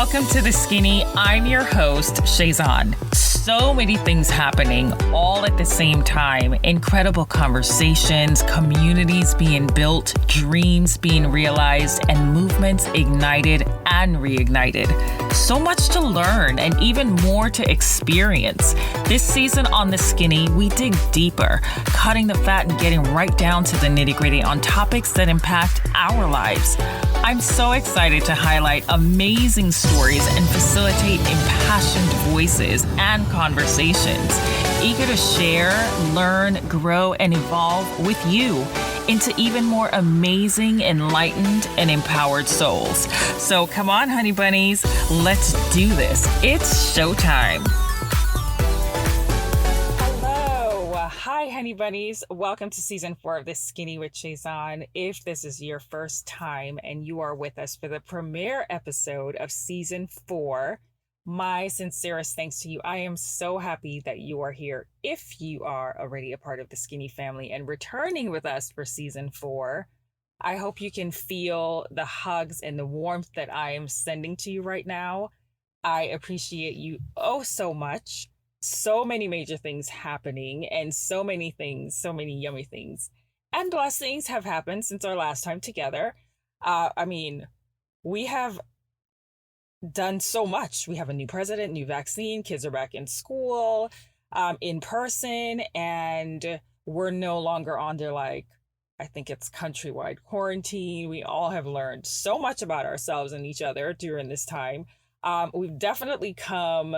Welcome to the Skinny. I'm your host, SHAYZON. So many things happening all at the same time. Incredible conversations, communities being built, dreams being realized, and movements ignited and reignited. So much to learn and even more to experience. This season on the Skinny, we dig deeper, cutting the fat and getting right down to the nitty-gritty on topics that impact our lives. I'm so excited to highlight amazing stories and facilitate impassioned voices and conversations, eager to share, learn, grow, and evolve with you into even more amazing, enlightened, and empowered souls. So come on, Honey Bunnies, let's do this. It's showtime. Hi, Honey Bunnies. Welcome to season 4 of the Skinny with SHAYZON. If this is your first time and you are with us for the premiere episode of season 4, my sincerest thanks to you. I am so happy that you are here. If you are already a part of the Skinny family and returning with us for season 4, I hope you can feel the hugs and the warmth that I am sending to you right now. I appreciate you oh so much. So many major things happening and so many things, so many yummy things and blessings have happened since our last time together. We have done so much. We have a new president, new vaccine, kids are back in school, in person, and we're no longer under I think it's countrywide quarantine. We all have learned so much about ourselves and each other during this time. We've definitely come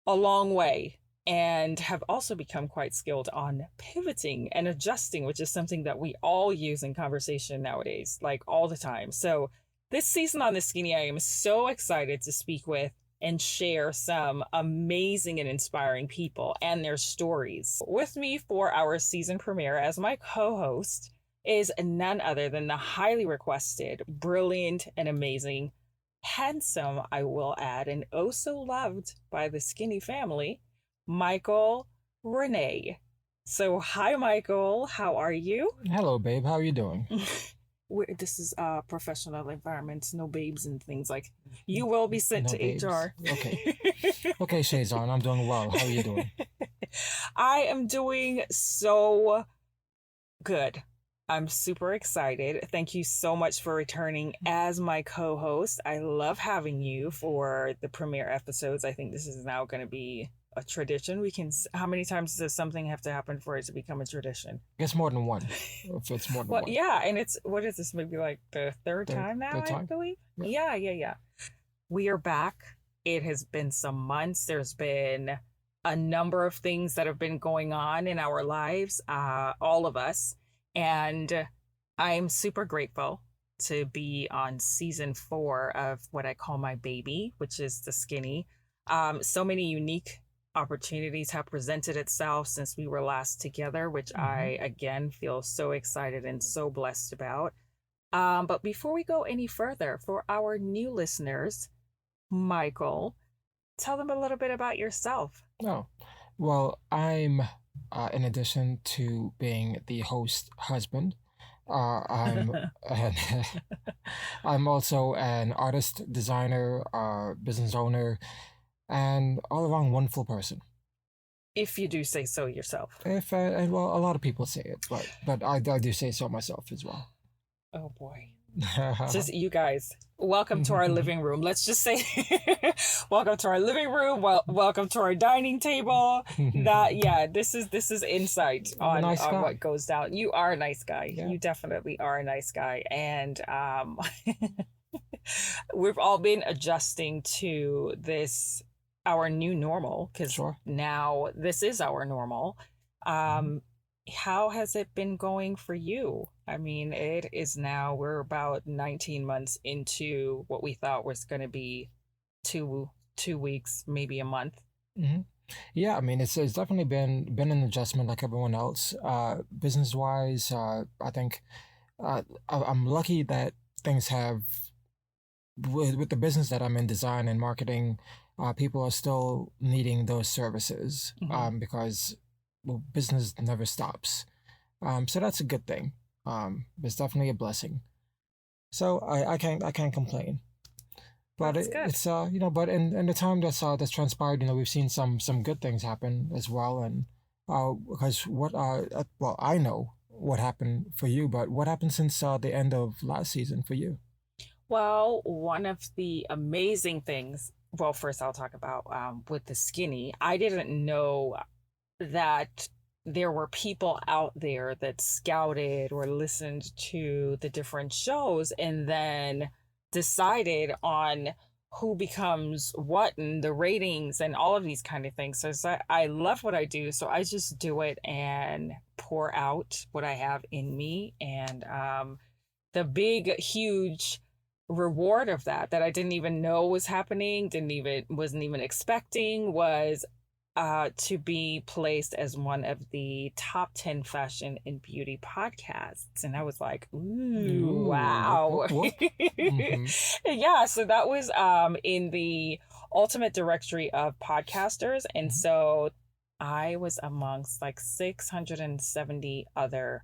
a long way and have also become quite skilled on pivoting and adjusting, which is something that we all use in conversation nowadays, all the time. So this season on the Skinny, I am so excited to speak with and share some amazing and inspiring people and their stories. With me for our season premiere as my co-host is none other than the highly requested, brilliant, and amazing, handsome, I will add, and oh so loved by the Skinny family, Michael René. So hi, Michael. How are you? Hello, babe. How are you doing? This is professional environments, no babes and things like. You will be sent No to babes. HR. Okay. Okay, SHAYZON, I'm doing well. How are you doing? I am doing so good. I'm super excited. Thank you so much for returning as my co-host. I love having you for the premiere episodes. I think this is now going to be a tradition. How many times does something have to happen for it to become a tradition? It's more than one. If it's more than Well, one. yeah, and what is this? Maybe the third time now, I believe? Yeah. We are back. It has been some months. There's been a number of things that have been going on in our lives, all of us. And I'm super grateful to be on season 4 of what I call my baby, which is the Skinny. So many unique opportunities have presented itself since we were last together, which I, again, feel so excited and so blessed about. But before we go any further, for our new listeners, Michael, tell them a little bit about yourself. Oh, well, I'm... in addition to being the host husband, I'm I'm also an artist, designer, business owner, and all around wonderful person. If you do say so yourself. Well, a lot of people say it, but I do say so myself as well. Oh boy. Just you guys, welcome to our living room. Let's just say welcome to our living room. Welcome to our dining table. This is insight on what goes down. You are a nice guy. Yeah. You definitely are a nice guy. And we've all been adjusting to this, our new normal, because now this is our normal. How has it been going for you? I mean, it is now, we're about 19 months into what we thought was going to be two weeks, maybe a month. Mm-hmm. Yeah, I mean, it's definitely been an adjustment like everyone else. Business wise, I think I'm lucky that things have, with the business that I'm in, design and marketing, people are still needing those services because business never stops. So that's a good thing. It's definitely a blessing. So I can't complain. But That's good. it's but in the time that's transpired, we've seen some good things happen as well, and because well, I know what happened for you, but what happened since the end of last season for you? Well, one of the amazing things, well, first I'll talk about with the SKINNI. I didn't know that there were people out there that scouted or listened to the different shows and then decided on who becomes what and the ratings and all of these kind of things. So I love what I do. So I just do it and pour out what I have in me. And the big, huge reward of that I didn't even know was happening, wasn't even expecting, was to be placed as one of the top 10 fashion and beauty podcasts. And I was like, ooh, Ooh, wow. whoop, whoop. Mm-hmm. Yeah, so that was in the ultimate directory of podcasters. And so I was amongst like 670 other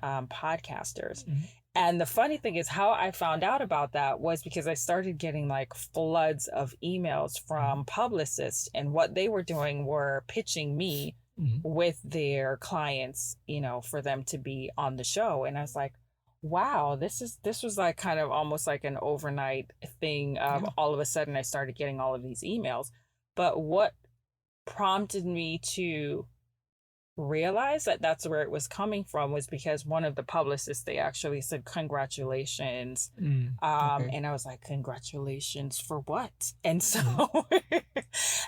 podcasters. Mm-hmm. And the funny thing is, how I found out about that was because I started getting like floods of emails from publicists, and what they were doing were pitching me with their clients, for them to be on the show. And I was like, wow, this was like kind of almost like an overnight thing. All of a sudden I started getting all of these emails. But what prompted me to realize that that's where it was coming from was because one of the publicists, they actually said congratulations. Okay. And I was like, congratulations for what? And so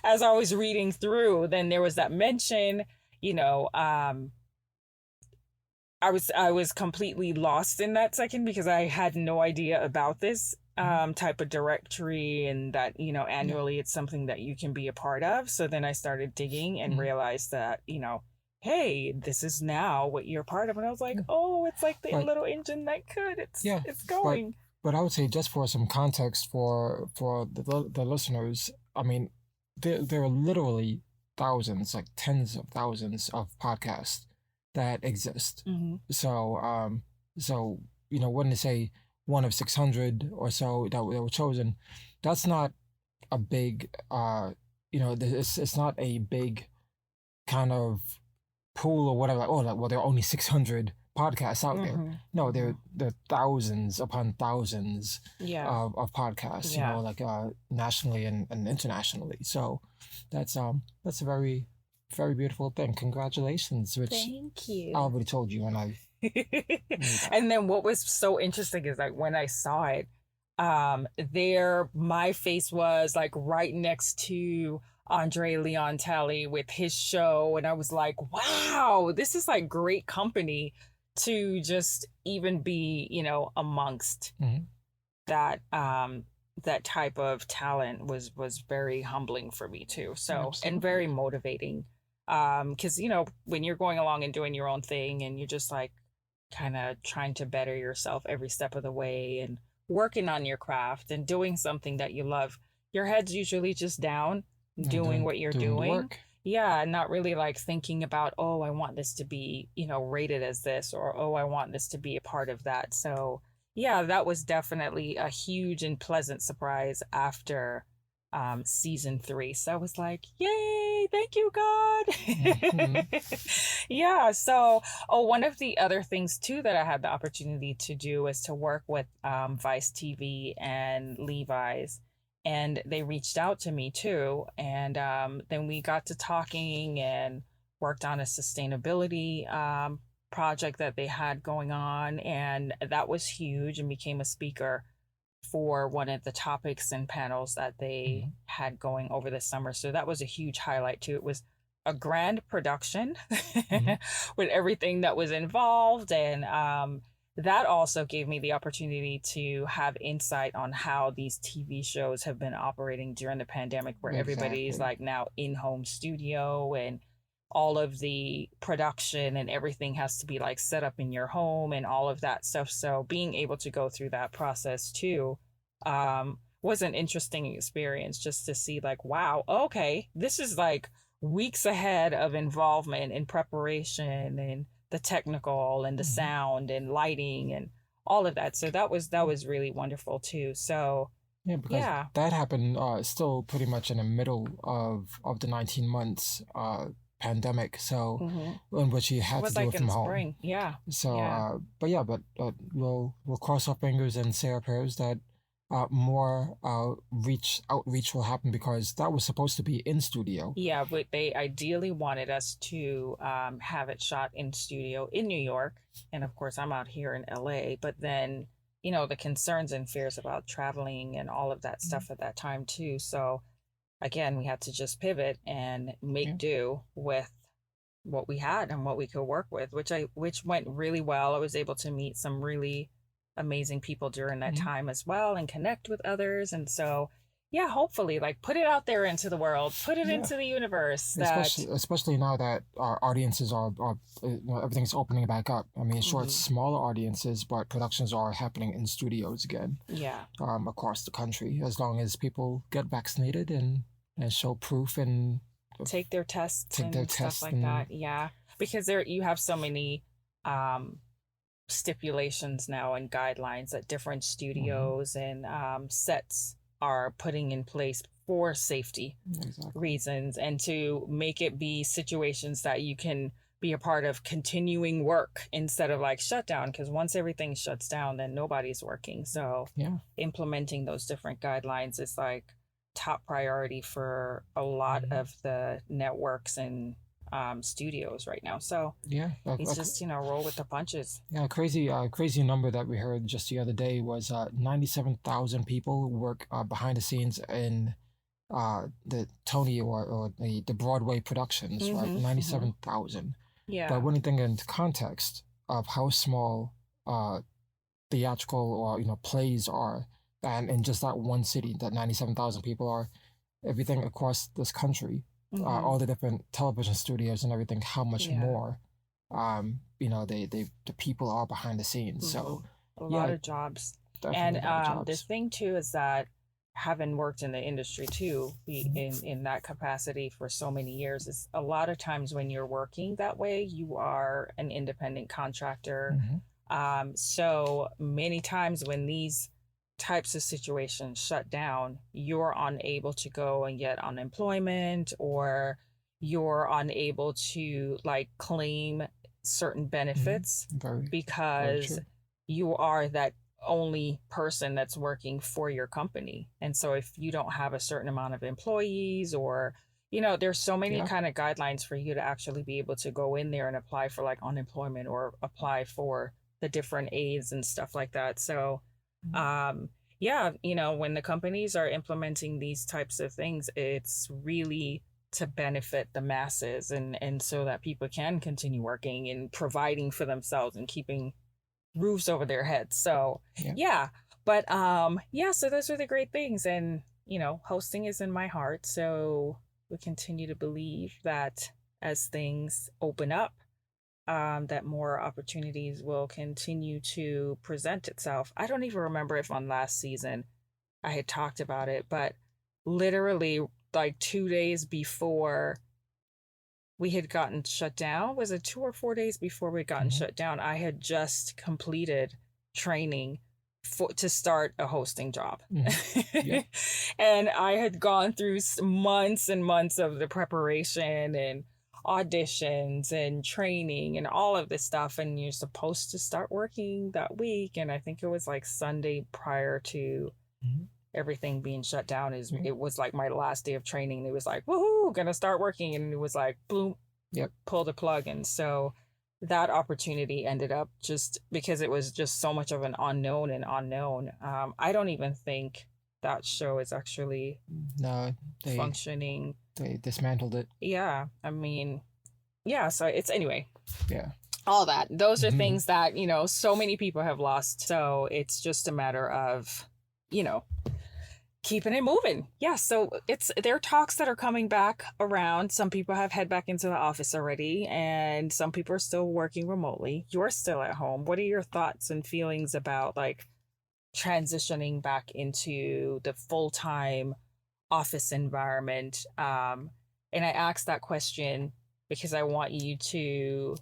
as I was reading through, then there was that mention, I was completely lost in that second because I had no idea about this type of directory, and that annually it's something that you can be a part of. So then I started digging and realized that hey, this is now what you're part of. And I was like, oh, it's like the little engine that could. It's going. But I would say, just for some context for the listeners, I mean, there are literally thousands, like tens of thousands of podcasts that exist. So when they say one of 600 or so that were chosen, that's not a big it's not a big kind of pool or whatever. Well, there are only 600 podcasts out there. No, there are thousands upon thousands of podcasts. Nationally and internationally. So that's a very, very beautiful thing. Congratulations, which thank you. I already told you when I. And then what was so interesting is like when I saw it, my face was like right next to Andre Leon Talley with his show, and I was like, wow, this is like great company to just even be amongst that that type of talent was very humbling for me too. So Absolutely. And very motivating, because when you're going along and doing your own thing and you're just like kind of trying to better yourself every step of the way and working on your craft and doing something that you love, your head's usually just down doing what you're doing. Yeah, not really like thinking about, oh, I want this to be, rated as this, or oh, I want this to be a part of that. So yeah, that was definitely a huge and pleasant surprise after season 3. So I was like, yay, thank you, God. Yeah. So one of the other things too that I had the opportunity to do is to work with Vice TV and Levi's. And they reached out to me too. And then we got to talking and worked on a sustainability project that they had going on. And that was huge, and became a speaker for one of the topics and panels that they had going over the summer. So that was a huge highlight too. It was a grand production with everything that was involved. And that also gave me the opportunity to have insight on how these TV shows have been operating during the pandemic, where everybody's like now in-home studio, and all of the production and everything has to be like set up in your home and all of that stuff. So being able to go through that process too was an interesting experience, just to see like, wow, okay, this is like weeks ahead of involvement and preparation and the technical and the sound and lighting and all of that. So that was really wonderful too. So Yeah, because Yeah. that happened still pretty much in the middle of the 19 months pandemic, so Mm-hmm. in which you It had to was do like it in from home. spring. Yeah. So, Yeah. but we'll cross our fingers and say our prayers that more outreach will happen because that was supposed to be in studio. Yeah, but they ideally wanted us to have it shot in studio in New York. And of course, I'm out here in LA. But then, the concerns and fears about traveling and all of that stuff at that time, too. So again, we had to just pivot and make Yeah. do with what we had and what we could work with, which went really well. I was able to meet some really amazing people during that Mhm. time as well and connect with others. And so, yeah, hopefully, like put it out there into the world, put it Yeah. into the universe that Especially now that our audiences are everything's opening back up. I mean, sure, it's mhm, smaller audiences, but productions are happening in studios again, yeah, across the country. As long as people get vaccinated and show proof and take their tests take their and stuff tests like and that. Yeah, because there you have so many um stipulations now and guidelines that different mhm, studios and sets are putting in place for safety exactly. reasons and to make it be situations that you can be a part of continuing work instead of like shutdown, because once everything shuts down then nobody's working. So Yeah. implementing those different guidelines is like top priority for a lot Mhm. of the networks and studios right now. So Yeah. it's just roll with the punches. Yeah, crazy number that we heard just the other day was 97,000 people work behind the scenes in the Tony or the Broadway productions, right? Mm-hmm, mm-hmm. 97,000. But Yeah. when you think into context of how small uh, theatrical or plays are, and in just that one city, that 97,000 people are, everything across this country, Mm-hmm. all the different television studios and everything, how much Yeah. more, the people are behind the scenes. Mm-hmm. So, A lot yeah, of jobs. And definitely a lot of the jobs. thing too is that having worked in the industry too, we Mhm. in that capacity for so many years, is a lot of times when you're working that way, you are an independent contractor. Mhm. So many times when these types of situations shut down, you're unable to go and get unemployment, or you're unable to like claim certain Mhm. benefits Very, very because true. you are that only person that's working for your company. And so if you don't have a certain amount of employees, or there's so many Yeah. kind of guidelines for you to actually be able to go in there and apply for like unemployment or apply for the different aids and stuff like that. So Mhm. um yeah, when the companies are implementing these types of things, it's really to benefit the masses, and so that people can continue working and providing for themselves and keeping roofs over their heads. So Yeah. yeah, but yeah, so those are the great things. And hosting is in my heart, so we continue to believe that as things open up, that more opportunities will continue to present itself. I don't even remember if on last season I had talked about it, but literally like 2 days before we had gotten shut down, was it 2 or 4 days before we had gotten Mhm. shut down, I had just completed training to start a hosting job. Mhm. Yeah. And I had gone through months and months of the preparation and auditions and training and all of this stuff. And you're supposed to start working that week. And I think it was like Sunday prior to Mhm. everything being shut down. Is Yeah. it was like my last day of training. It was like, woohoo, gonna start working. And it was like, boom, Yep. pull the plug. And so that opportunity ended up, just because it was just so much of an unknown. I don't even think that show is actually No, they functioning. they dismantled it. Yeah, I mean, yeah, so it's anyway, Yeah. all that. Those are Mhm. things that, so many people have lost. So it's just a matter of, you know, keeping it moving. Yeah, so there are talks that are coming back around. Some people have head back into the office already, and some people are still working remotely. You're still at home. What are your thoughts and feelings about like transitioning back into the full-time office environment? And I asked that question because I want you to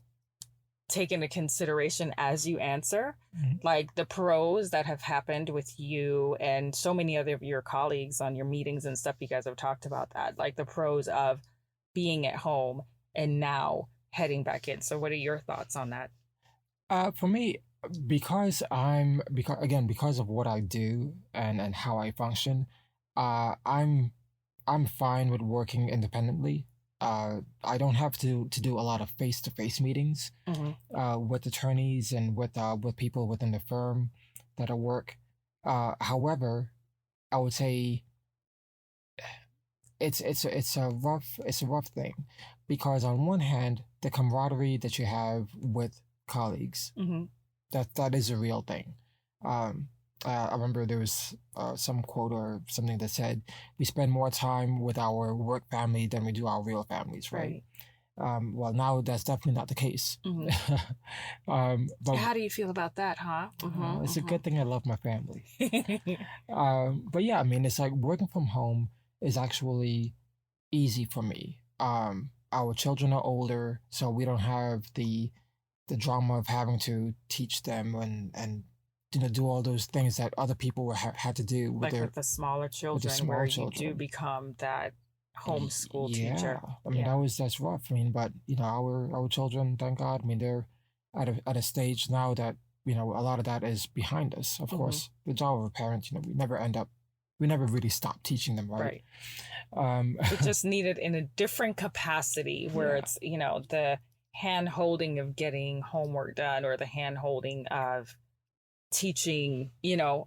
take into consideration as you answer, Mhm. like the pros that have happened with you and so many other of your colleagues on your meetings and stuff. You guys have talked about that, like the pros of being at home and now heading back in. So what are your thoughts on that? For me, because of what I do and how I function, uh, I'm I'm fine with working independently. I don't have to do a lot of face-to-face meetings Hmm. with attorneys and with people within the firm that I work. However, I would say it's a rough thing because on one hand, the camaraderie that you have with colleagues, Hmm. that is a real thing. Um, I remember there was some quote or something that said, "We spend more time with our work family than we do our real families." Right. Right. Well, now that's definitely not the case. Hmm. But How do you feel about that, huh? it's a good thing I love my family. Hmm. But yeah, I mean, it's like working from home is actually easy for me. Our children are older, so we don't have the drama of having to teach them and do all those things that other people had to do with Like their with the smaller with the children, where small you do children. become that homeschool Yeah, teacher. I mean Yeah. that's rough. I mean, but our children, thank God. I mean, they're at a stage now that a lot of that is behind us. Of Hmm. course, the job of a parent, we never really stop teaching them, right? Right. Um, It just needed in a different capacity where yeah, it's, the hand holding of getting homework done or the hand holding of teaching,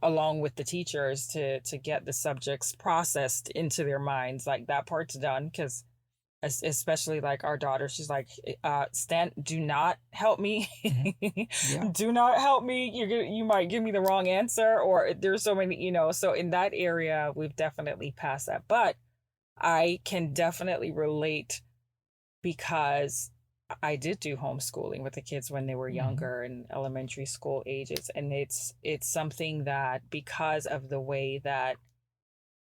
along with the teachers to get the subjects processed into their minds. Like that part's done because especially like our daughter, she's like, Stan, do not help me. mhm, yeah, Do not help me. You might give me the wrong answer, or there's so many, so in that area we've definitely passed that. But I can definitely relate because I did do homeschooling with the kids when they were mhm, younger and elementary school ages, and it's something that, because of the way that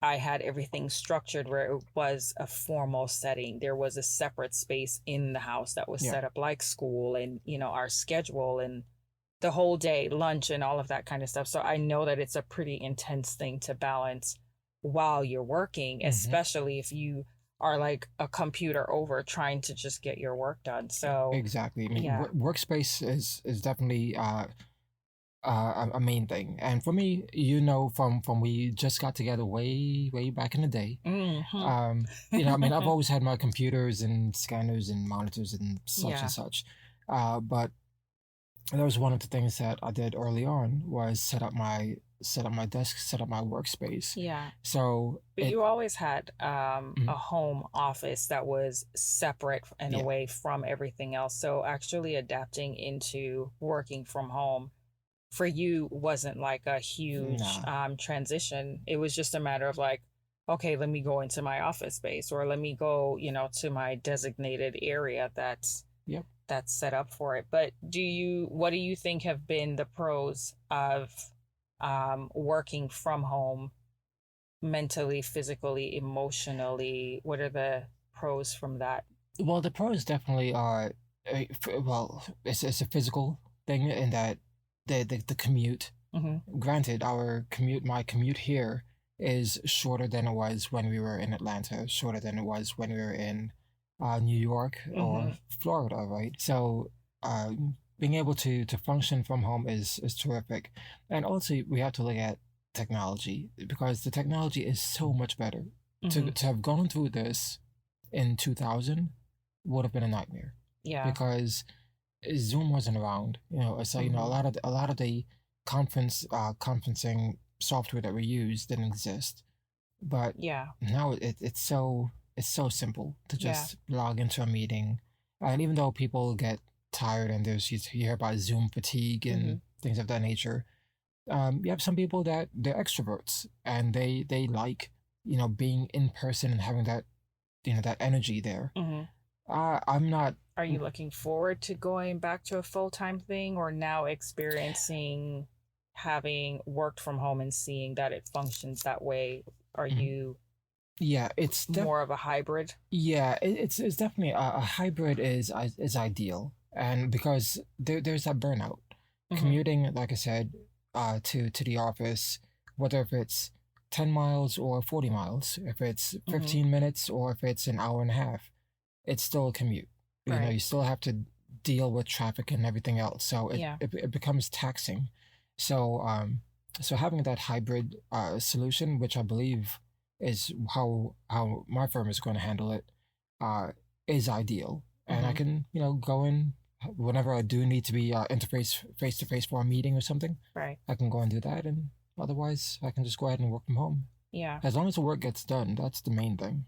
I had everything structured where it was a formal setting, there was a separate space in the house that was yeah, set up like school, and our schedule and the whole day, lunch and all of that kind of stuff. So I know that it's a pretty intense thing to balance while you're working, hmm, especially if you are like a computer over trying to just get your work done. So, exactly. I mean, yeah. workspace is definitely a main thing. And for me, from we just got together way back in the day. Hmm. I mean, I've always had my computers and scanners and monitors and Yeah. such. But that was one of the things that I did early on was set up my desk, set up my workspace. Yeah. So But it, you always had a mhm, home office that was separate and yeah, away from everything else. So actually adapting into working from home for you wasn't like a huge nah, transition. It was just a matter of like, okay, let me go into my office space, or let me go, to my designated area yep. that's set up for it. But what do you think have been the pros of working from home, mentally, physically, emotionally? What are the pros from that? Well, the pros definitely are, well, it's a physical thing in that the commute. Hmm. Granted, my commute here is shorter than it was when we were in Atlanta, shorter than it was when we were in New York Hmm. or Florida, right? So, being able to function from home is terrific. And also, we have to look at technology because the technology is so much better. Hmm. To have gone through this in 2000 would have been a nightmare Yeah. because Zoom wasn't around. So a Hmm. lot of the conferencing software that we use didn't exist. But Yeah. now it's so simple to Yeah. just log into a meeting. And even though people get tired and you hear about Zoom fatigue Hmm. and things of that nature, you have some people that they're extroverts and they like being in person and having that energy there. Hmm. I'm not. Are you looking forward to going back to a full-time thing, or now experiencing having worked from home and seeing that it functions that way? Are Mhm. you Yeah, more of a hybrid? it's definitely a hybrid is ideal. And because there's that burnout. Commuting, like I said, to the office, whether if it's 10 miles or 40 miles, if it's 15 minutes or if it's an hour and a half, it's still a commute. You know, Right. you still have to deal with traffic and everything else. So Yeah. it becomes taxing. So so having that hybrid solution, which I believe is how my firm is going to handle it, uh, is ideal. And I can, you know, go in whenever I do need to be interface face to face for a meeting or something. Right. I can go and do that, and otherwise I can just go ahead and work from home. Yeah. As long as the work gets done, that's the main thing.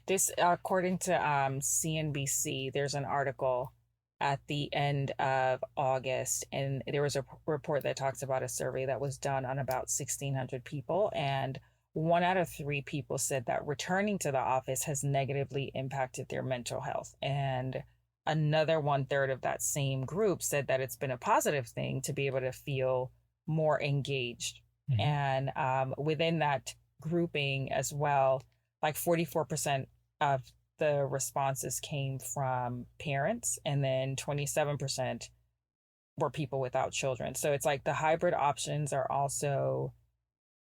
This, according to CNBC, there's an article at the end of August, and there was a report that talks about a survey that was done on about 1,600 people, and 1 out of 3 people said that returning to the office has negatively impacted their mental health. And another 1/3 of that same group said that it's been a positive thing to be able to feel more engaged. And within that grouping as well, like 44% of the responses came from parents, and then 27% were people without children. So it's like the hybrid options are also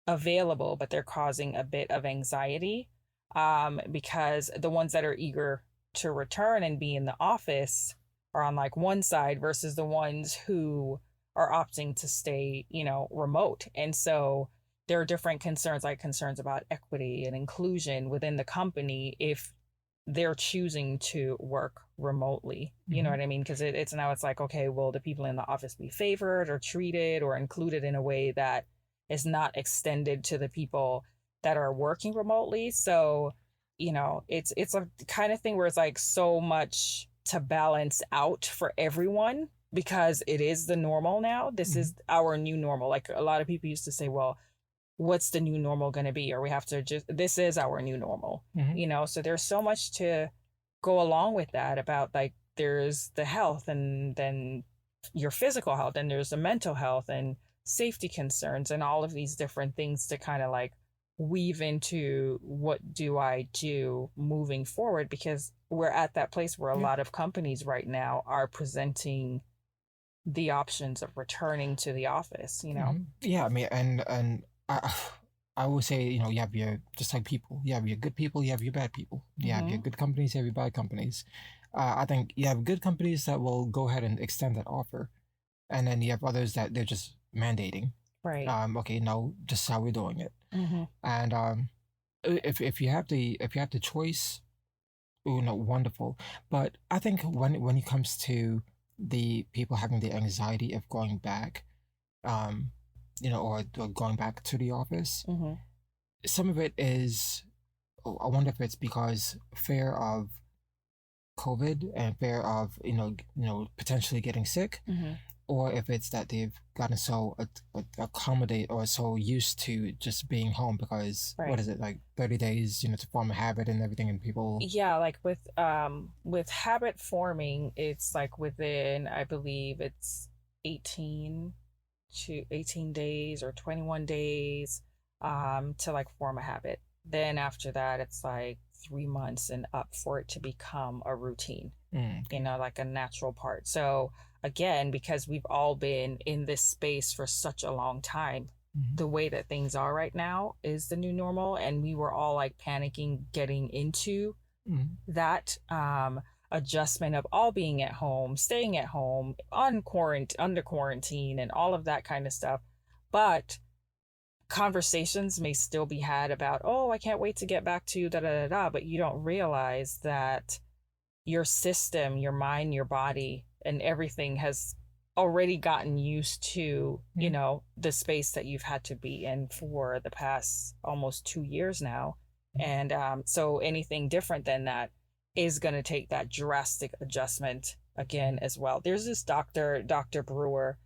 available, but they're causing a bit of anxiety, because the ones that are eager to return and be in the office are on like one side versus the ones who are opting to stay, you know, remote. And so there are different concerns, like concerns about equity and inclusion within the company if they're choosing to work remotely. You know what I mean? Because it's now it's like, okay, will the people in the office be favored or treated or included in a way that is not extended to the people that are working remotely? So, you know, it's a kind of thing where it's like so much to balance out for everyone because it is the normal now. This is our new normal. Like a lot of people used to say, well, what's the new normal going to be? Or we have to just, this is our new normal, you know? So there's so much to go along with that about like, there's the health and then your physical health and there's the mental health and safety concerns and all of these different things to kind of like weave into what do I do moving forward, because we're at that place where a lot of companies right now are presenting the options of returning to the office, you know? Yeah, I mean, and I would say, you know, you have your, just like people, you have your good people, you have your bad people, you have your good companies, you have your bad companies. I think you have good companies that will go ahead and extend that offer, and then you have others that they're just mandating. Right. Okay, no, just how we're doing it. And if you have the choice, you know, wonderful. But I think when it comes to the people having the anxiety of going back, you know, or going back to the office, some of it is, I wonder if it's because fear of COVID and fear of, you know, potentially getting sick, or if it's that they've gotten so accommodate or so used to just being home because what is it, like 30 days, you know, to form a habit and everything, and people. Yeah, like with habit forming, it's like within, I believe it's 18 to 18 days or 21 days to like form a habit. Then after that, it's like 3 months and up for it to become a routine, you know, like a natural part. So again, because we've all been in this space for such a long time, the way that things are right now is the new normal. And we were all like panicking getting into that adjustment of all being at home, staying at home, under quarantine, and all of that kind of stuff. But conversations may still be had about, oh, I can't wait to get back to da da da da, but you don't realize that your system, your mind, your body, and everything has already gotten used to, you know, the space that you've had to be in for the past almost 2 years now. And so anything different than that is going to take that drastic adjustment again as well. There's this Dr. Brewer.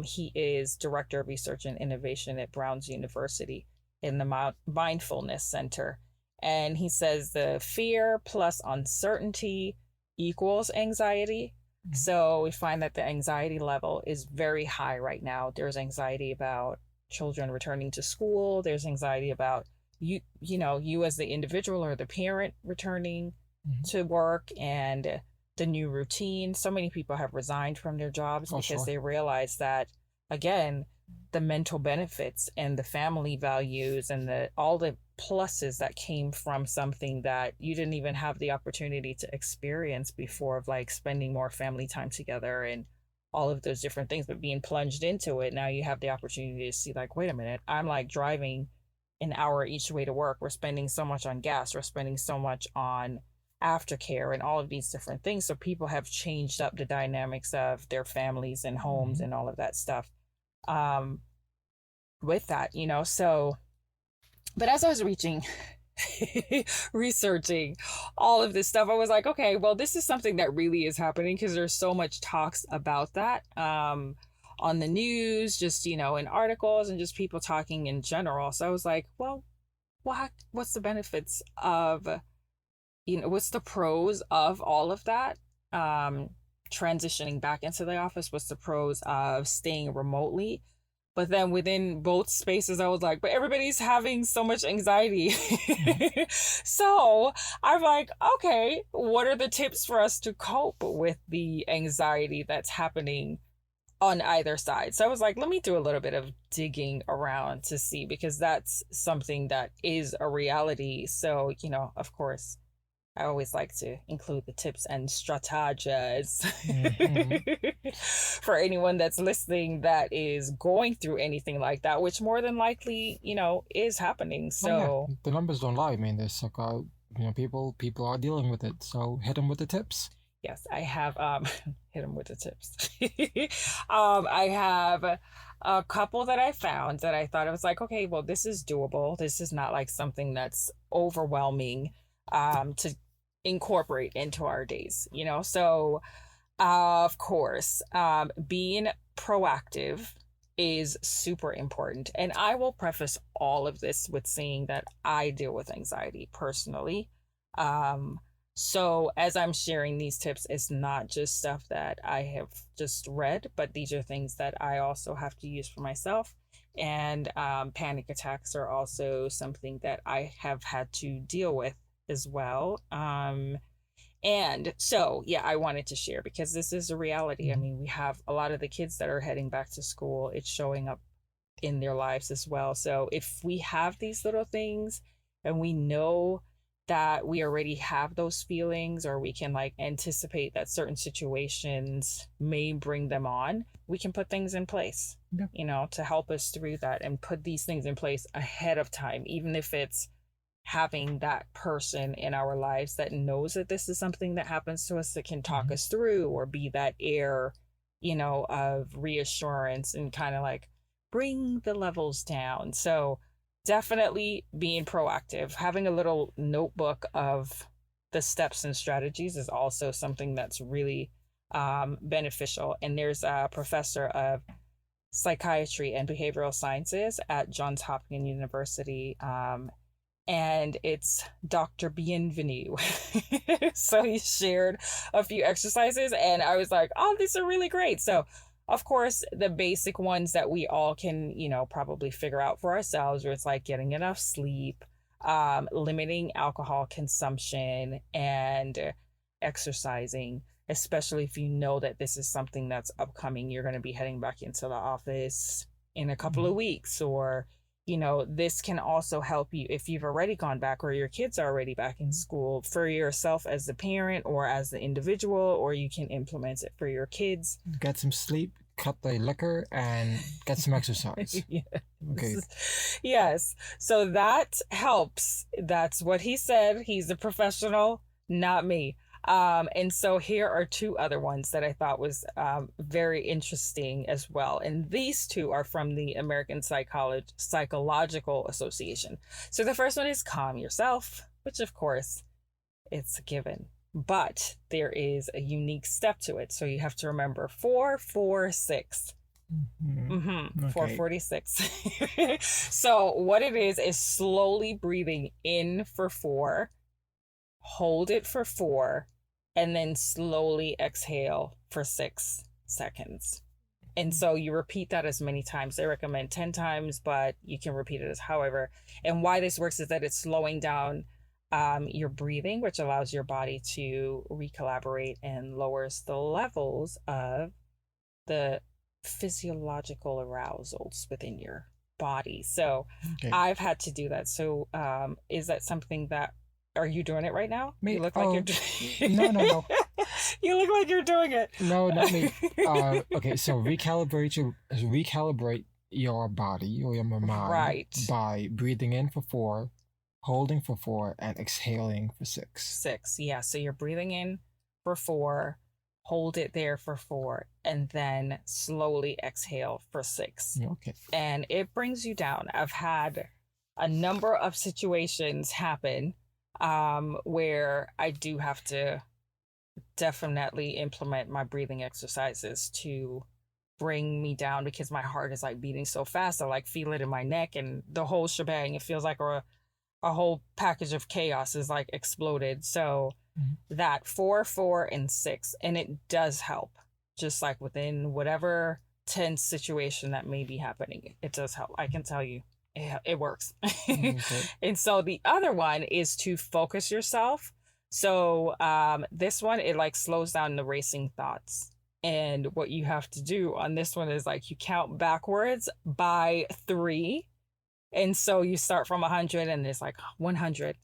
He is Director of Research and Innovation at Brown's University in the Mindfulness Center. And he says the fear plus uncertainty equals anxiety. So we find that the anxiety level is very high right now. There's anxiety about children returning to school. There's anxiety about you know, you as the individual or the parent returning to work, and the new routine. So many people have resigned from their jobs Oh, because sure. they realize that, again, the mental benefits and the family values and the all the pluses that came from something that you didn't even have the opportunity to experience before, of like spending more family time together and all of those different things. But being plunged into it, now you have the opportunity to see, like, wait a minute, I'm like driving an hour each way to work. We're spending so much on gas. We're spending so much on aftercare and all of these different things. So people have changed up the dynamics of their families and homes Hmm. and all of that stuff, um, with that, you know. So, but as I was researching all of this stuff, I was like, okay, well, this is something that really is happening because there's so much talks about that, on the news, just, you know, in articles and just people talking in general. So I was like, well, what's the benefits of, you know, what's the pros of all of that? Um, Transitioning back into the office, what's the pros of staying remotely? But then within both spaces, I was like, but everybody's having so much anxiety. Hmm. So I'm like, okay, what are the tips for us to cope with the anxiety that's happening on either side? So I was like, let me do a little bit of digging around to see, because that's something that is a reality. So, you know, of course, I always like to include the tips and strategies Hmm. for anyone that's listening that is going through anything like that, which more than likely, you know, is happening. Oh yeah, So, the numbers don't lie. I mean, there's like people are dealing with it. So hit them with the tips. yes, I have hit them with the tips. I have a couple that I found that I thought, it was like, okay, well, this is doable. This is not like something that's overwhelming, to incorporate into our days, you know? So, of course, being proactive is super important. And I will preface all of this with saying that I deal with anxiety personally. Um, so as I'm sharing these tips, it's not just stuff that I have just read, but these are things that I also have to use for myself. And panic attacks are also something that I have had to deal with as well. And so, yeah, I wanted to share because this is a reality. I Mhm. mean, we have a lot of the kids that are heading back to school, it's showing up in their lives as well. So, if we have these little things and we know that we already have those feelings, or we can like anticipate that certain situations may bring them on, we can put things in place, Yeah. you know, to help us through that, and put these things in place ahead of time, even if it's having that person in our lives that knows that this is something that happens to us, that can talk Mhm. us through, or be that air, you know, of reassurance and kind of like bring the levels down. So definitely being proactive, having a little notebook of the steps and strategies is also something that's really beneficial. And there's a professor of psychiatry and behavioral sciences at Johns Hopkins University, and it's Dr. Bienvenue. So he shared a few exercises, and I was like, oh, these are really great. So, of course, the basic ones that we all can, you know, probably figure out for ourselves, where it's like getting enough sleep, limiting alcohol consumption, and exercising, especially if you know that this is something that's upcoming. You're going to be heading back into the office in a couple of Mhm. weeks, or you know, this can also help you if you've already gone back, or your kids are already back in school, for yourself as the parent or as the individual, or you can implement it for your kids. Get some sleep, cut the liquor, and get some exercise. Okay. Yes. Yes. So that helps. That's what he said. He's a professional, not me. And so here are two other ones that I thought was very interesting as well. And these two are from the American Psychological Association. So the first one is calm yourself, which of course it's a given. But there is a unique step to it. So you have to remember 446. Mhm. Okay. 446. So what it is slowly breathing in for 4, hold it for 4, and then slowly exhale for 6 seconds. And so you repeat that as many times. They recommend 10 times, but you can repeat it as however. And why this works is that it's slowing down your breathing, which allows your body to recollaborate and lowers the levels of the physiological arousals within your body. So Okay. I've had to do that. So is that something that, are you doing it right now? You Me? look like you're Oh, doing no, no, no. You look like you're doing it. No, not me. Okay, so recalibrate your body or your mind Right. by breathing in for 4, holding for 4, and exhaling for 6. 6. Yeah. So you're breathing in for 4, hold it there for 4, and then slowly exhale for 6. Okay. And it brings you down. I've had a number of situations happen where I do have to definitely implement my breathing exercises to bring me down because my heart is like beating so fast. I like feel it in my neck and the whole shebang. It feels like a whole package of chaos is like exploded. So that 4, 4, and 6, and it does help. Just like within whatever tense situation that may be happening, it does help. I can tell you, it works. Okay. And so the other one is to focus yourself. So this one, it like slows down the racing thoughts. And what you have to do on this one is like you count backwards by 3. And so you start from 100 and it's like 100,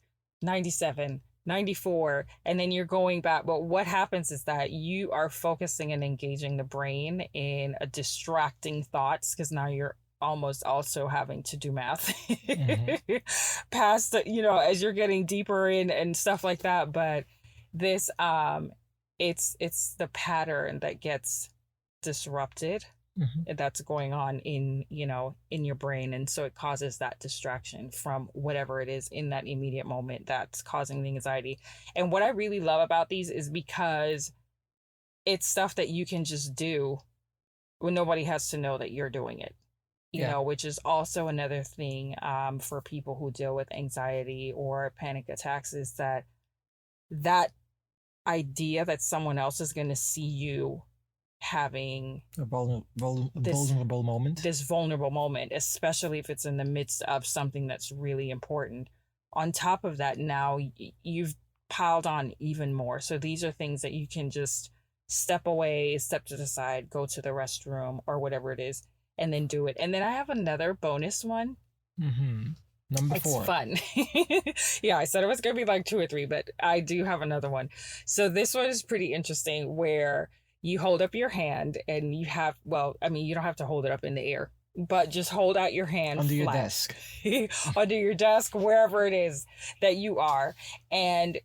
97, 94, and then you're going back. But what happens is that you are focusing and engaging the brain in a distracting thoughts because now you're almost also having to do math past the, as you're getting deeper in and stuff like that. But this it's the pattern that gets disrupted that's going on in your brain, and so it causes that distraction from whatever it is in that immediate moment that's causing the anxiety. And what I really love about these is because it's stuff that you can just do when nobody has to know that you're doing it, which is also another thing for people who deal with anxiety or panic attacks, is that idea that someone else is going to see you having a vulnerable moment. This vulnerable moment, especially if it's in the midst of something that's really important. On top of that, now you've piled on even more. So these are things that you can just step away, step to the side, go to the restroom or whatever it is, and then do it. And then I have another bonus one. Number 4. It's fun. Yeah, I said it was going to be like 2 or 3, but I do have another one. So this one is pretty interesting, where you hold up your hand and you have, you don't have to hold it up in the air, but just hold out your hand under flat. your desk. Under your desk, wherever it is that you are. And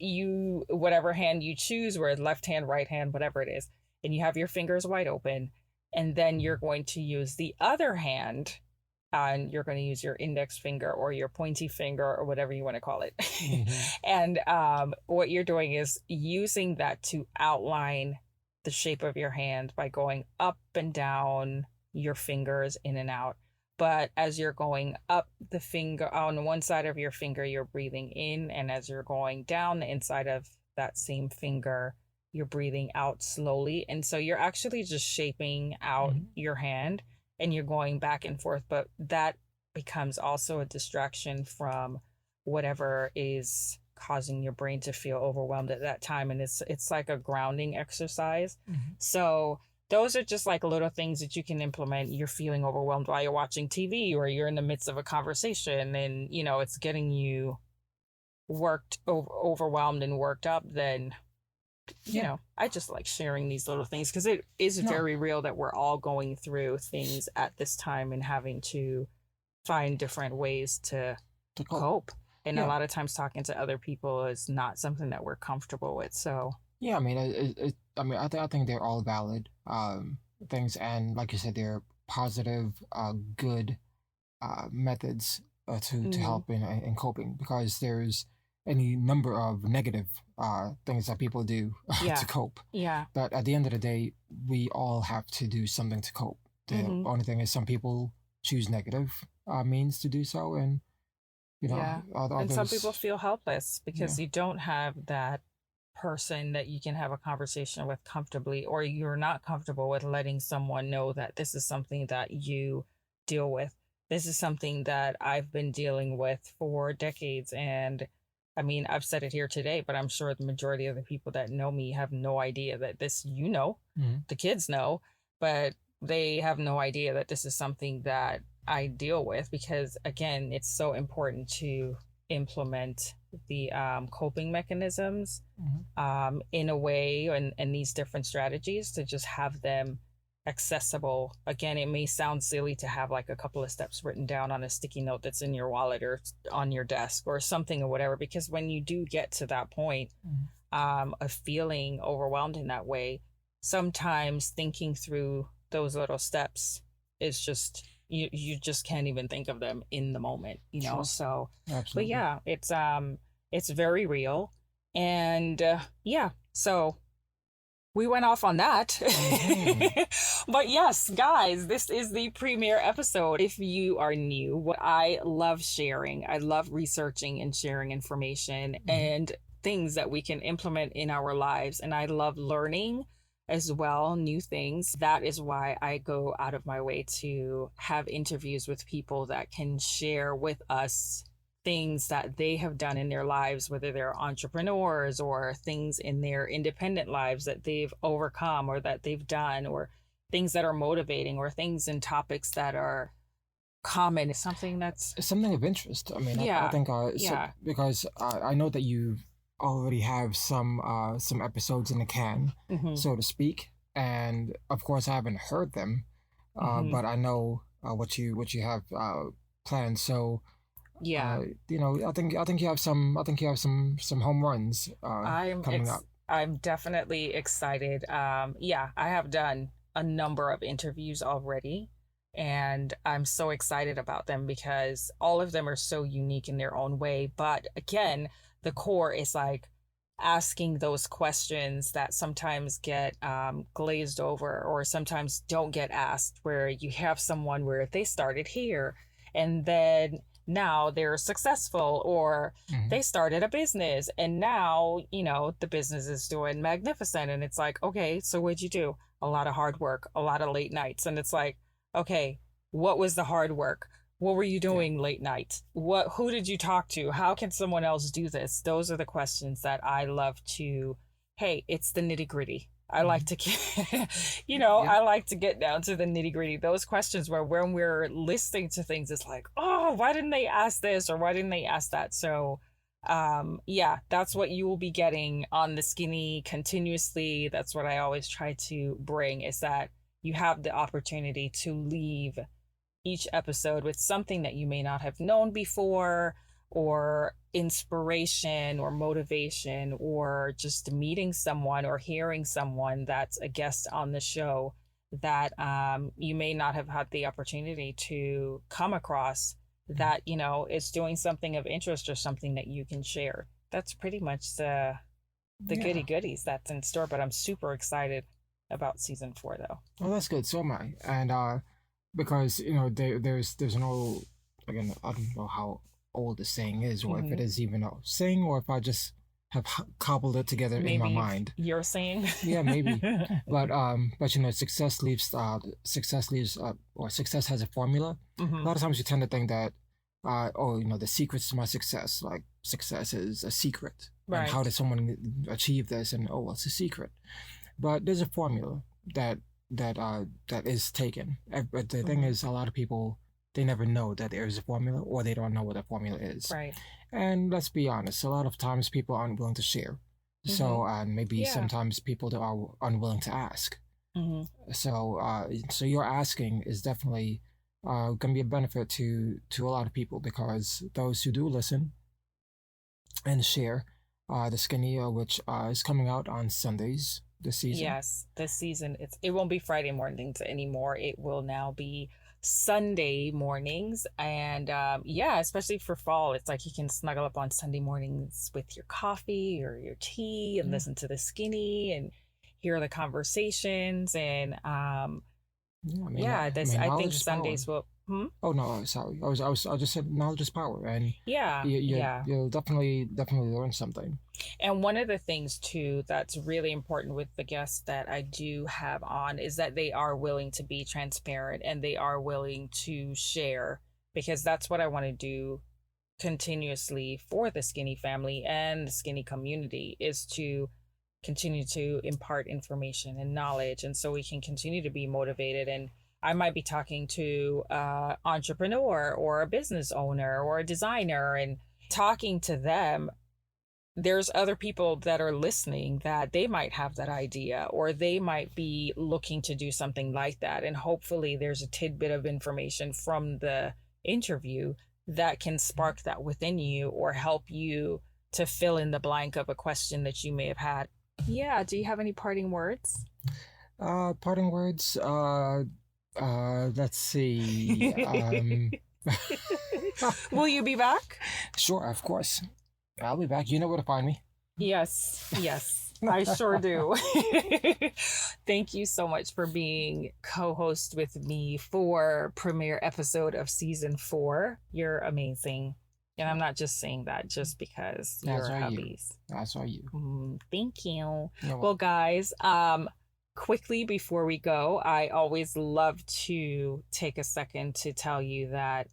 whatever hand you choose, where left hand, right hand, whatever it is, and you have your fingers wide open. And then you're going to use the other hand, and you're going to use your index finger or your pointy finger or whatever you want to call it. And what you're doing is using that to outline the shape of your hand by going up and down your fingers, in and out. But as you're going up the finger, on one side of your finger, you're breathing in. And as you're going down the inside of that same finger, you're breathing out slowly. And so you're actually just shaping out your hand, and you're going back and forth. But that becomes also a distraction from whatever is causing your brain to feel overwhelmed at that time. And it's like a grounding exercise. So those are just like little things that you can implement. You're feeling overwhelmed while you're watching TV, or you're in the midst of a conversation, and it's getting you overwhelmed and worked up. Then I just like sharing these little things because it is very real that we're all going through things at this time and having to find different ways to cope. And a lot of times talking to other people is not something that we're comfortable with. So yeah, I mean, I think they're all valid things, and like you said, they're positive, good methods to help in coping, because there's any number of negative things that people do to cope. Yeah. But at the end of the day, we all have to do something to cope. The only thing is some people choose negative means to do so, and others, and some people feel helpless because you don't have that person that you can have a conversation with comfortably, or you're not comfortable with letting someone know that this is something that you deal with. This is something that I've been dealing with for decades, and I mean, I've said it here today, but I'm sure the majority of the people that know me have no idea that this, the kids know, but they have no idea that this is something that I deal with because, again, it's so important to implement the coping mechanisms in a way and these different strategies to just have them accessible. Again, it may sound silly to have like a couple of steps written down on a sticky note that's in your wallet or on your desk or something or whatever, because when you do get to that point of feeling overwhelmed in that way, sometimes thinking through those little steps is just you just can't even think of them in the moment, Sure. So Absolutely. but yeah, it's very real. And so we went off on that. But yes, guys, this is the premiere episode. If you are new, what I love sharing, I love researching and sharing information and things that we can implement in our lives. And I love learning as well, new things. That is why I go out of my way to have interviews with people that can share with us things that they have done in their lives, whether they're entrepreneurs or things in their independent lives that they've overcome or that they've done, or things that are motivating, or things and topics that are common. Something that's something of interest. I mean, I think because I know that you already have some episodes in the can, so to speak, and of course I haven't heard them, but I know what you have planned. So I think you have some home runs coming up. I'm definitely excited. I have done a number of interviews already, and I'm so excited about them because all of them are so unique in their own way. But again, the core is like asking those questions that sometimes get glazed over or sometimes don't get asked, where you have someone where they started here and then now they're successful, or they started a business and now, the business is doing magnificent. And it's like, okay, so what'd you do? A lot of hard work, a lot of late nights. And it's like, okay, what was the hard work? What were you doing late night? Who did you talk to? How can someone else do this? Those are the questions that I love to, hey, it's the nitty gritty. I like to get, I like to get down to the nitty gritty. Those questions where when we're listening to things, it's like, oh, why didn't they ask this? Or why didn't they ask that? So, that's what you will be getting on the SKINNI continuously. That's what I always try to bring, is that you have the opportunity to leave each episode with something that you may not have known before, or inspiration or motivation, or just meeting someone or hearing someone that's a guest on the show that you may not have had the opportunity to come across, that is doing something of interest or something that you can share. That's pretty much the goody goodies that's in store. But I'm super excited about season 4 though. Oh, that's good. So am I. And because there's an old, again, I don't know how old the saying is, or if it is even a saying, or if I just have cobbled it together in my mind. You're saying, yeah, maybe, but success has a formula. A lot of times you tend to think that the secrets to my success, like success is a secret, right? And how did someone achieve this? And what's the secret? But there's a formula that is taken. But the thing is, a lot of people, they never know that there is a formula, or they don't know what a formula is. Right. And let's be honest, a lot of times people aren't willing to share. So maybe sometimes people are unwilling to ask. So your asking is definitely going to be a benefit to a lot of people, because those who do listen and share the SKINNI, which is coming out on Sundays this season. Yes, this season it won't be Friday mornings anymore. It will now be Sunday mornings. And especially for fall, it's like you can snuggle up on Sunday mornings with your coffee or your tea and listen to the SKINNI and hear the conversations. And I think Sundays will. Oh no, sorry. I just said knowledge is power, and you'll definitely learn something. And one of the things too that's really important with the guests that I do have on is that they are willing to be transparent and they are willing to share, because that's what I want to do continuously for the Skinny family and the Skinny community is to continue to impart information and knowledge, and so we can continue to be motivated. And I might be talking to an entrepreneur or a business owner or a designer, and talking to them, there's other people that are listening that they might have that idea, or they might be looking to do something like that. And hopefully there's a tidbit of information from the interview that can spark that within you, or help you to fill in the blank of a question that you may have had. Yeah. Do you have any parting words? Parting words. Let's see. Will you be back? Sure, of course. I'll be back. You know where to find me. Yes, I sure do. Thank you so much for being co-host with me for premiere episode of season 4. You're amazing. And I'm not just saying that just because you're hubbies. That's all you. Thank you. Well, guys, quickly before we go, I always love to take a second to tell you that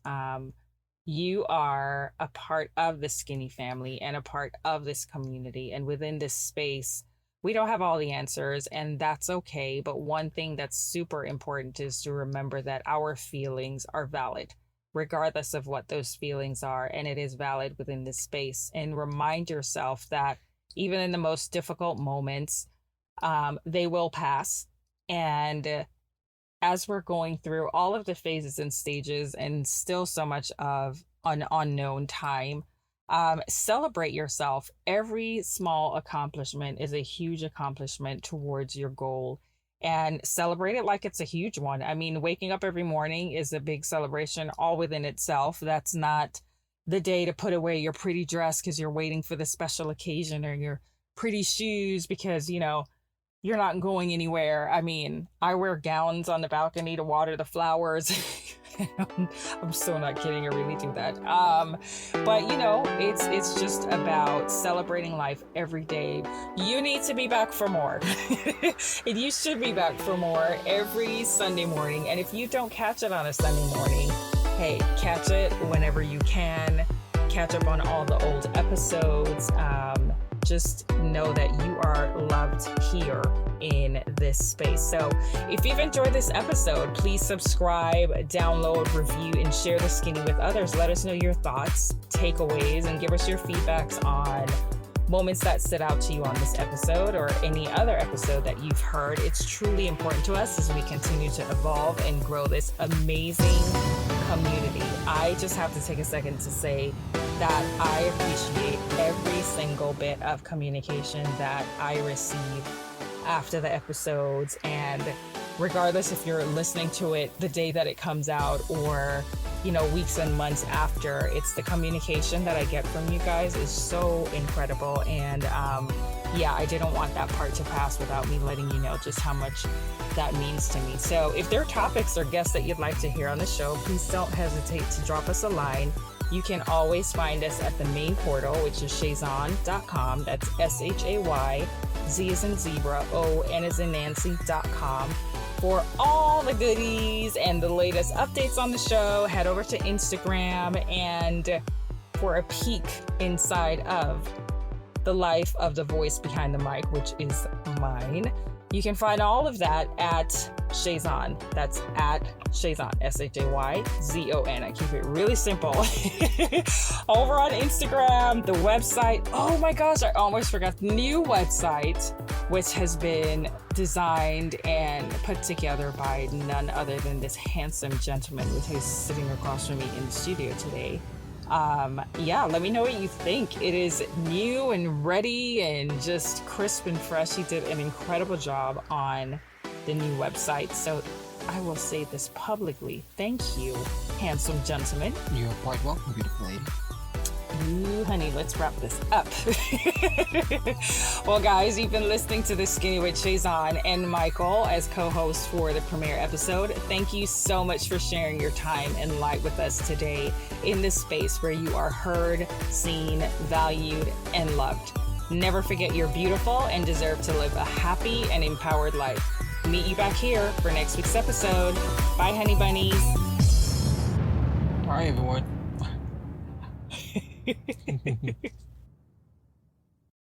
you are a part of the Skinny family and a part of this community. And within this space, we don't have all the answers, and that's okay. But one thing that's super important is to remember that our feelings are valid, regardless of what those feelings are. And it is valid within this space. And remind yourself that even in the most difficult moments, they will pass. And as we're going through all of the phases and stages, and still so much of an unknown time, celebrate yourself. Every small accomplishment is a huge accomplishment towards your goal, and celebrate it like it's a huge one. I mean, waking up every morning is a big celebration all within itself. That's not the day to put away your pretty dress because you're waiting for the special occasion, or your pretty shoes because, you know, you're not going anywhere. I mean, I wear gowns on the balcony to water the flowers. I'm so not kidding. I really do that. But you know, it's just about celebrating life every day. You need to be back for more. And you should be back for more every Sunday morning. And if you don't catch it on a Sunday morning, hey, catch it whenever you can. Catch up on all the old episodes. Just know that you are loved here in this space. So if you've enjoyed this episode, please subscribe, download, review, and share the Skinny with others. Let us know your thoughts, takeaways, and give us your feedbacks on moments that stood out to you on this episode or any other episode that you've heard. It's truly important to us as we continue to evolve and grow this amazing community. I just have to take a second to say that I appreciate every single bit of communication that I receive after the episodes. And regardless if you're listening to it the day that it comes out, or, you know, weeks and months after, it's the communication that I get from you guys is so incredible. And yeah, I didn't want that part to pass without me letting you know just how much that means to me. So if there are topics or guests that you'd like to hear on the show, please don't hesitate to drop us a line. You can always find us at the main portal, which is SHAYZON.com. That's SHAY, Z as in zebra, O, N as in Nancy.com. For all the goodies and the latest updates on the show, head over to Instagram. And for a peek inside of the life of the voice behind the mic, which is mine, you can find all of that at SHAYZON. That's at SHAYZON, SHAYZON. I keep it really simple. Over on Instagram, the website. Oh my gosh, I almost forgot the new website, which has been designed and put together by none other than this handsome gentleman who is sitting across from me in the studio today. Yeah, let me know what you think. It is new and ready and just crisp and fresh. He did an incredible job on the new website. So I will say this publicly. Thank you, handsome gentleman. You're quite welcome, beautiful lady. Ooh, honey, let's wrap this up. Well, guys, you've been listening to The Skinny with SHAYZON and Michael as co-hosts for the premiere episode. Thank you so much for sharing your time and light with us today in this space where you are heard, seen, valued, and loved. Never forget you're beautiful and deserve to live a happy and empowered life. Meet you back here for next week's episode. Bye, Honey Bunnies. Bye, everyone.